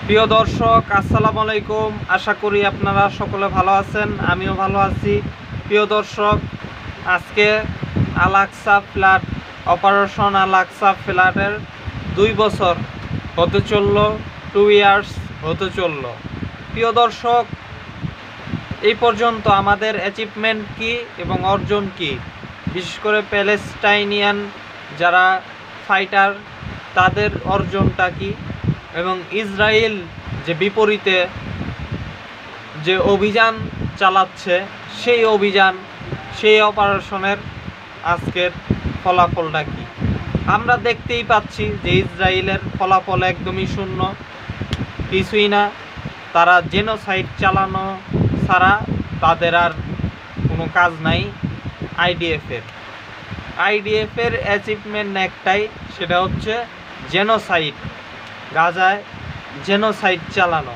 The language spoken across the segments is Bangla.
প্রিয় দর্শক, আসসালামু আলাইকুম। আশা করি আপনারা সকলে ভালো আছেন, আমিও ভালো আছি। প্রিয় দর্শক, আজকে আল-আকসা ফ্ল্যাট, অপারেশন আল-আকসা ফ্ল্যাটের 2 বছর হতে চলল, 2 ইয়ার্স হতে চলল। প্রিয় দর্শক, এই পর্যন্ত আমাদের অ্যাচিভমেন্ট কি এবং অর্জন কি, বিশেষ করে প্যালেস্টাইনিয়ান যারা ফাইটার তাদের অর্জনটা কি, এবং ইসরায়েল যে বিপরীতে যে অভিযান চালাচ্ছে সেই অভিযান, সেই অপারেশনের আজকের ফলাফলটা কি। আমরা দেখতেই পাচ্ছি যে ইসরায়েলের ফলাফল একদমই শূন্য, কিছুই না। তারা জেনোসাইড চালানো ছাড়া তাদের আর কোনো কাজ নাই। আইডিএফের অ্যাচিভমেন্ট একটাই, সেটা হচ্ছে জেনোসাইড, গাজায় জেনোসাইড চালানো।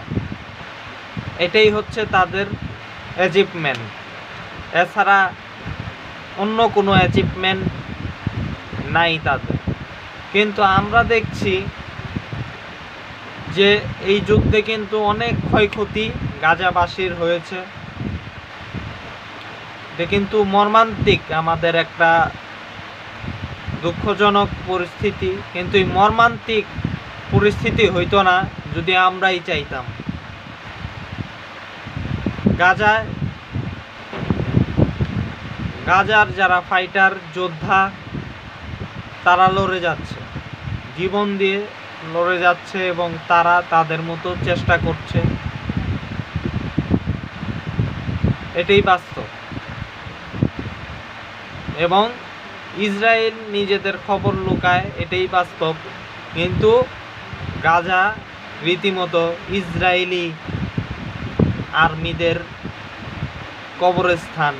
এটাই হচ্ছে তাদের অ্যাচিভমেন্ট, এছাড়া অন্য কোনো অ্যাচিভমেন্ট নাই তাদের। কিন্তু আমরা দেখছি যে এই যুদ্ধে কিন্তু অনেক ক্ষয়ক্ষতি গাজাবাসীর হয়েছে। এটা কিন্তু মর্মান্তিক, আমাদের একটা দুঃখজনক পরিস্থিতি। কিন্তু এই মর্মান্তিক পরিস্থিতি হইতো না যদি আমরাই চাইতাম। গাজার যারা ফাইটার যোদ্ধা, তারা লড়ে যাচ্ছে, জীবন দিয়ে লড়ে যাচ্ছে, এবং তারা তাদের মতো চেষ্টা করছে। এটাই বাস্তব। এবং ইসরায়েল নিজেদের খবর লুকায়, এটাই বাস্তব। কিন্তু গাজা রীতিমতো ইসরায়েলি আর্মিদের কবরস্থান,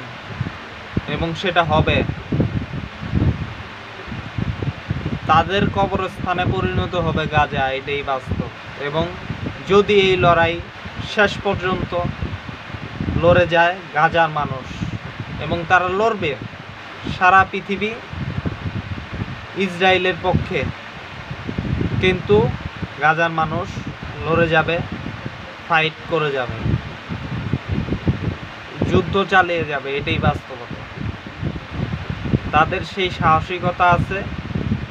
এবং সেটা হবে, তাদের কবরস্থানে পরিণত হবে গাজা, এটাই বাস্তব। এবং যদি এই লড়াই শেষ পর্যন্ত লড়ে যায় গাজার মানুষ, এবং তারা লড়বে, সারা পৃথিবী ইসরায়েলের পক্ষে, কিন্তু গাজার মানুষ লড়ে যাবে, ফাইট করে যাবে, যুদ্ধ চালিয়ে যাবে, এটাই বাস্তবতা। তাদের সেই সাহসিকতা আছে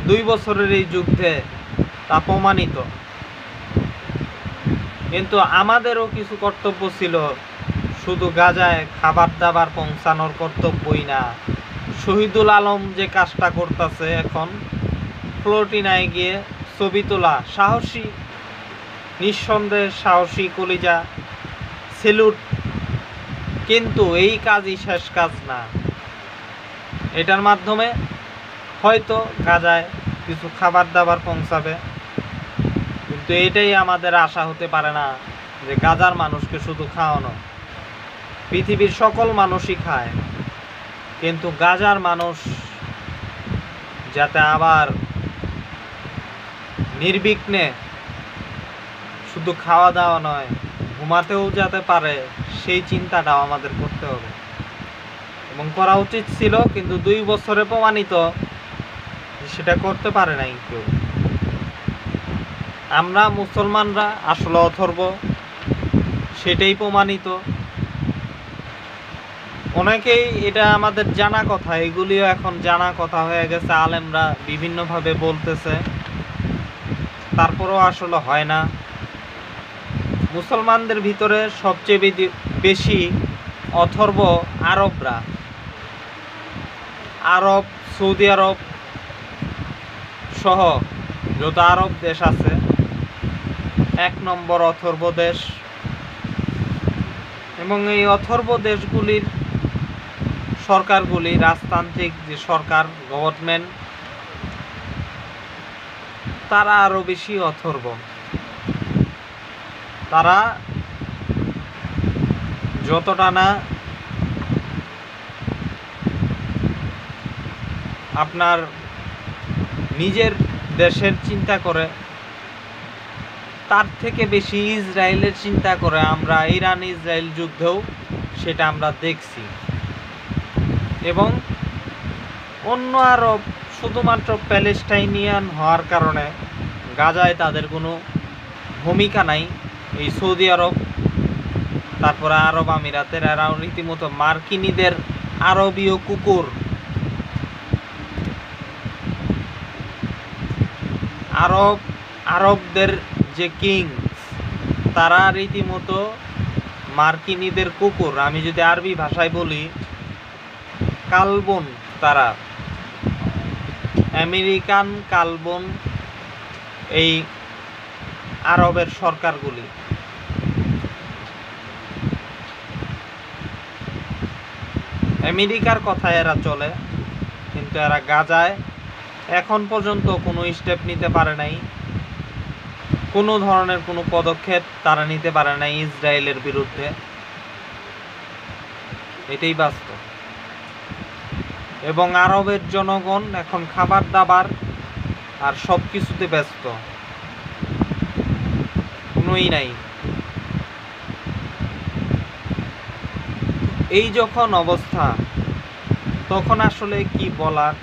2 বছরের এই যুদ্ধে, তা প্রমাণিত। কিন্তু আমাদেরও কিছু কর্তব্য ছিল, শুধু গাজায় খাবার দাবার পৌঁছানোর কর্তব্যই না। শহীদুল আলম যে কাজটা করতেছে এখন, প্লটিনায় গিয়ে ছবি তোলা, সাহসী, নিঃসন্দেহে সাহসী, কলিজা, সেলুট। কিন্তু এই কাজই শেষ কাজ না। এটার মাধ্যমে হয়তো গাজায় কিছু খাবার দাবার পৌঁছাবে, কিন্তু এটাই আমাদের আশা হতে পারে না যে গাজার মানুষকে শুধু খাওয়ানো। পৃথিবীর সকল মানুষই খায়, কিন্তু গাজার মানুষ যাতে আবার নির্বিঘ্নে শুধু খাওয়া দাওয়া নয়, ঘুমাতেও যাতে পারে, সেই চিন্তাটাও আমাদের করতে হবে এবং করা উচিত ছিল। কিন্তু 2 বছরে প্রমাণিত সেটা করতে পারে নাই কেউ। আমরা মুসলমানরা আসলে অথর্ব, সেটাই প্রমাণিত। অনেকেই এটা আমাদের জানা কথা, এগুলিও এখন জানা কথা হয়ে গেছে, আলেমরা বিভিন্নভাবে বলতেছে, তারপরেও আসলে হয় না। মুসলমানদের ভিতরে সবচেয়ে বেশি অথর্ব আরবরা। আরব, সৌদি আরব সহ যত আরব দেশ আছে, 1 নম্বর অথর্ব দেশ। এবং এই অথর্ব দেশগুলির সরকারগুলি, রাজতান্ত্রিক যে সরকার, গভর্নমেন্ট, তারা আরও বেশি অথর্ব। তারা যতটা না আপনার নিজের দেশের চিন্তা করে, তার থেকে বেশি ইসরায়েলের চিন্তা করে। আমরা ইরান ইসরায়েল যুদ্ধেও সেটা আমরা দেখছি। এবং অন্য আরব শুধুমাত্র প্যালেস্টাইনিয়ান হওয়ার কারণে গাজায় তাদের কোনো ভূমিকা নাই এই সৌদি আরব, তারপরে আরব আমিরাতের, এরা রীতিমতো মার্কিনীদের আরবীয় কুকুর। আরবদের যে কিংস, তারা রীতিমতো মার্কিনীদের কুকুর। আমি যদি আরবি ভাষায় বলি, কালবন। তারা আমেরিকান কালবন এই আরবের সরকারগুলি। আমেরিকার কথায় এরা চলে, কিন্তু এরা গাজায় এখন পর্যন্ত কোনো স্টেপ নিতে পারে নাই, কোনো ধরনের কোনো পদক্ষেপ তারা নিতে পারে নাই ইসরায়েলের বিরুদ্ধে। এটাই বাস্তব। এবং আরবের জনগণ এখন খাবার দাবার আর সব কিছুতে ব্যস্ত, কোনোই নাই। এই যখন অবস্থা, তখন আসলে কি বলার।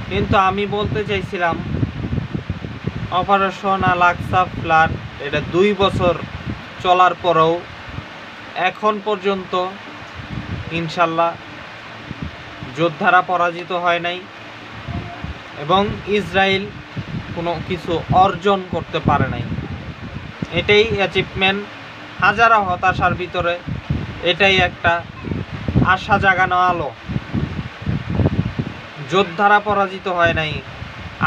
কিন্তু আমি বলতে চাইছিলাম, অপারেশন আল আকসা ফ্লাড এটা 2 বছর চলার পরেও এখন পর্যন্ত ইনশাল্লাহ যোদ্ধারা পরাজিত হয় নাই, এবং ইসরায়েল কোনো কিছু অর্জন করতে পারে নাই। এটাই অ্যাচিভমেন্ট। হাজারো হতাশার ভিতরে এটাই একটা আশা জাগানো আলো। যোদ্ধারা পরাজিত হয় নাই,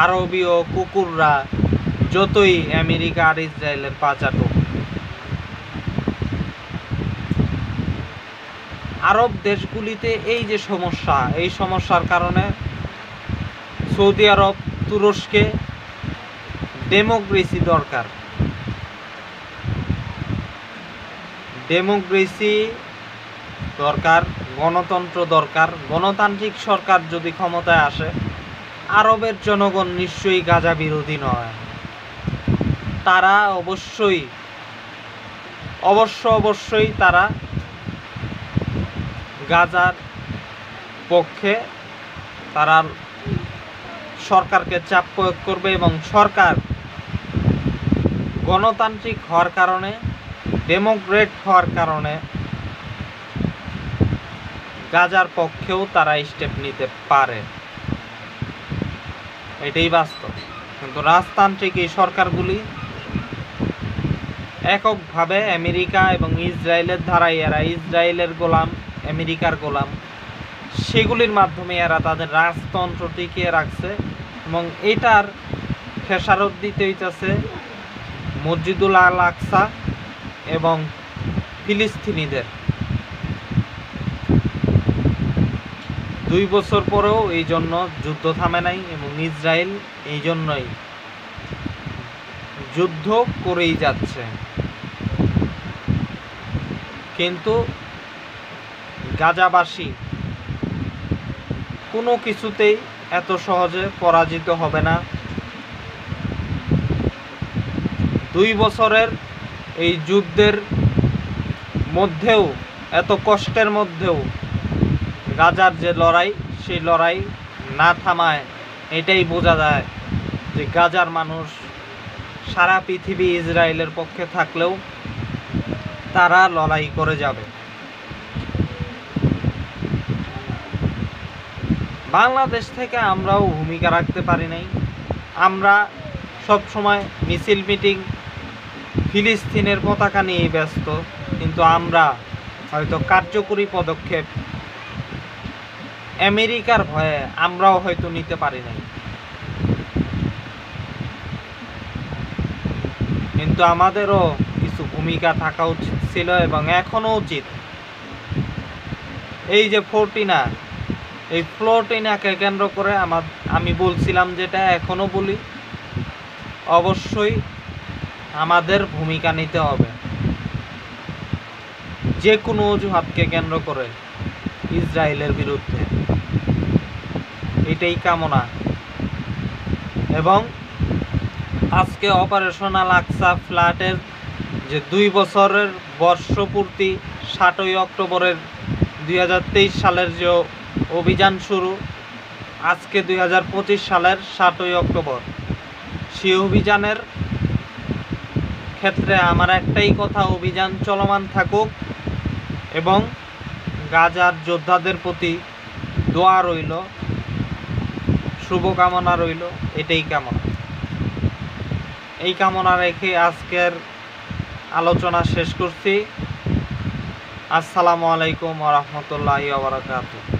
আরবীয় কুকুররা যতই আমেরিকা আর ইসরায়েলের পা চাটুক। আরব দেশগুলিতে এই যে সমস্যা, এই সমস্যার কারণে সৌদি আরব তুরস্কে ডেমোক্রেসি দরকার। ডেমোক্রেসি দরকার, গণতন্ত্র দরকার। গণতান্ত্রিক সরকার যদি ক্ষমতায় আসে, আরবের জনগণ নিশ্চয়ই গাজা বিরোধী নয়। তারা অবশ্যই তারা গাজার পক্ষে তারা সরকারকে চাপ প্রয়োগ করবে, এবং সরকার গণতান্ত্রিক হওয়ার কারণে, ডেমোক্রেট হওয়ার কারণে গাজার পক্ষেও তারা স্টেপ নিতে পারে। এটাই বাস্তব। কিন্তু রাজতান্ত্রিক এই সরকারগুলি এককভাবে আমেরিকা এবং ইসরায়েলের ধারায়, এরা ইসরায়েলের গোলাম, আমেরিকার গোলাম, সেগুলির মাধ্যমে এরা তাদের রাজতন্ত্র টিকিয়ে রাখছে। এবং এটার খেসারত দিতে হইতেছে মসজিদুল আল আকসা এবং ফিলিস্তিনিদের। 2 বছর পরেও এই জন্য যুদ্ধ থামে নাই, এবং ইসরায়েল এই জন্যই যুদ্ধ করেই যাচ্ছে। কিন্তু গাজাবাসী কোনো কিছুতেই এত সহজে পরাজিত হবে না। 2 বছরের এই যুদ্ধের মধ্যেও, এত কষ্টের মধ্যেও গাজার যে লড়াই, সেই লড়াই না থামায়। এটাই বোঝা যায় যে গাজার মানুষ সারা পৃথিবী ইসরায়েলের পক্ষে থাকলেও তারা লড়াই করে যাবে। বাংলাদেশ থেকে আমরাও ভূমিকা রাখতে পারি নাই। আমরা সব সময় মিছিল মিটিং ফিলিস্তিনের পতাকা নিয়ে ব্যস্ত, কিন্তু আমরা হয়তো কার্যকরী পদক্ষেপ আমেরিকার ভয়ে আমরাও হয়তো নিতে পারি নাই। কিন্তু আমাদেরও কিছু ভূমিকা থাকা উচিত ছিল, এবং এখনো উচিত। এই যে ফ্লোটিনা, এই ফ্লোটিনাকে কেন্দ্র করে আমি বলছিলাম, যেটা এখনো বলি, অবশ্যই আমাদের ভূমিকা নিতে হবে যে কোনো অজুহাতকে কেন্দ্র করে ইসরায়েলের বিরুদ্ধে। এটাই কামনা। এবং আজকে অপারেশন আল আকসা ফ্লাডের যে 2 বছরের বর্ষপূর্তি, 7ই অক্টোবরের 2023 সালের যে অভিযান শুরু, আজকে 2025 সালের 7ই অক্টোবর, সেই অভিযানের ক্ষেত্রে আমার একটাই কথা, অভিযান চলমান থাকুক এবং গাজার যোদ্ধাদের প্রতি দোয়া রইল, শুভকামনা রইল, এটাই কামনা। এই কামনা রেখে আজকের আলোচনা শেষ করছি। আসসালামু আলাইকুম ওয়া রাহমাতুল্লাহি ওয়া বারাকাতুহু।